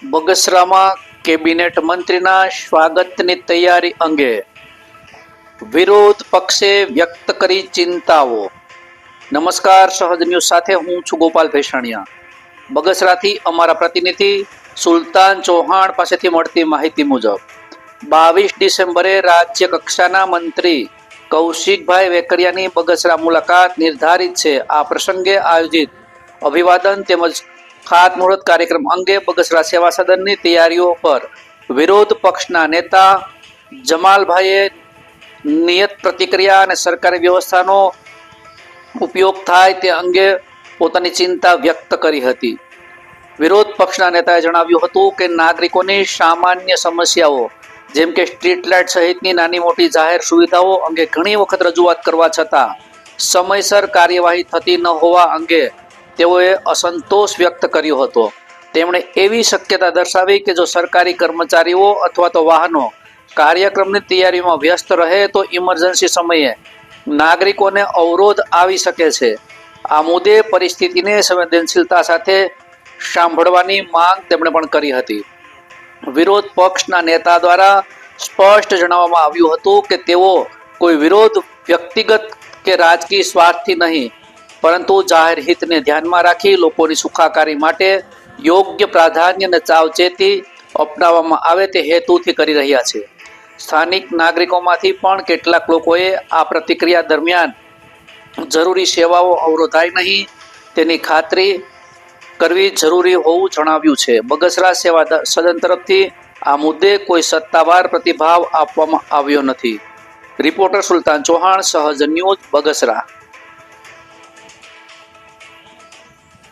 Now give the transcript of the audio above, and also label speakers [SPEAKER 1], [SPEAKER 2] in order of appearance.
[SPEAKER 1] બગસરામાં cabinet મંત્રીના સ્વાગતની તૈયારી અંગે વિરોધ પક્ષે વ્યક્ત કરી ચિંતાઓ। નમસ્કાર, સહજ ન્યૂઝ સાથે હું છું ગોપાલ ભેસાણિયા। બગસરાથી અમારા પ્રતિનિધિ સુલતાન ચૌહાણ પાસેથી મળતી માહિતી મુજબ 22 ડિસેમ્બરે રાજ્ય કક્ષાના મંત્રી કૌશિકભાઈ વેકરિયાની બગસરા મુલાકાત નિર્ધારિત છે। આ પ્રસંગે આયોજિત અભિવાદન તેમજ ખાતમુહૂર્ત કાર્યક્રમ અંગે બગસરા સેવા સદનની તૈયારીઓ પર વિરોધ પક્ષના નેતા જમાલભાઈએ નિયત પ્રતિક્રિયા અને સરકારી વ્યવસ્થાનો ઉપયોગ થાય તે અંગે પોતાની ચિંતા વ્યક્ત કરી હતી। વિરોધ પક્ષના નેતાએ જણાવ્યું હતું કે નાગરિકોની સામાન્ય સમસ્યાઓ જેમ કે સ્ટ્રીટ લાઇટ સહિતની નાની મોટી જાહેર સુવિધાઓ અંગે ઘણી વખત રજૂઆત કરવા છતાં સમયસર કાર્યવાહી થતી ન હોવા અંગે તેઓએ અસંતોષ વ્યક્ત કર્યો હતો। તેમણે એવી શક્યતા દર્શાવી કે જો સરકારી કર્મચારીઓ અથવા તો વાહનો કાર્યક્રમની તૈયારીમાં વ્યસ્ત રહે તો ઇમરજન્સી સમયે નાગરિકોને અવરોધ આવી શકે છે। આ મુદ્દે પરિસ્થિતિને સંવેદનશીલતા સાથે સાંભળવાની માંગ તેમણે પણ કરી હતી। વિરોધ પક્ષના નેતા દ્વારા સ્પષ્ટ જણાવવામાં આવ્યું હતું કે તેઓ કોઈ વિરોધ વ્યક્તિગત કે રાજકીય સ્વાર્થથી નહીં પરંતુ જાહેર હિતને ધ્યાનમાં રાખી લોકોની સુખાકારી માટે યોગ્ય પ્રાધાન્ય અને સાવચેતી અપનાવવામાં આવે તે હેતુથી કરી રહ્યા છે। સ્થાનિક નાગરિકોમાંથી પણ કેટલાક લોકોએ આ પ્રતિક્રિયા દરમિયાન જરૂરી સેવાઓ અવરોધાય નહીં તેની ખાતરી કરવી જરૂરી હોવું જણાવ્યું છે। બગસરા સેવા સદન તરફથી આ મુદ્દે કોઈ સત્તાવાર પ્રતિભાવ આપવામાં આવ્યો નથી। રિપોર્ટર સુલતાન ચૌહાણ, સહજ ન્યૂઝ, બગસરા।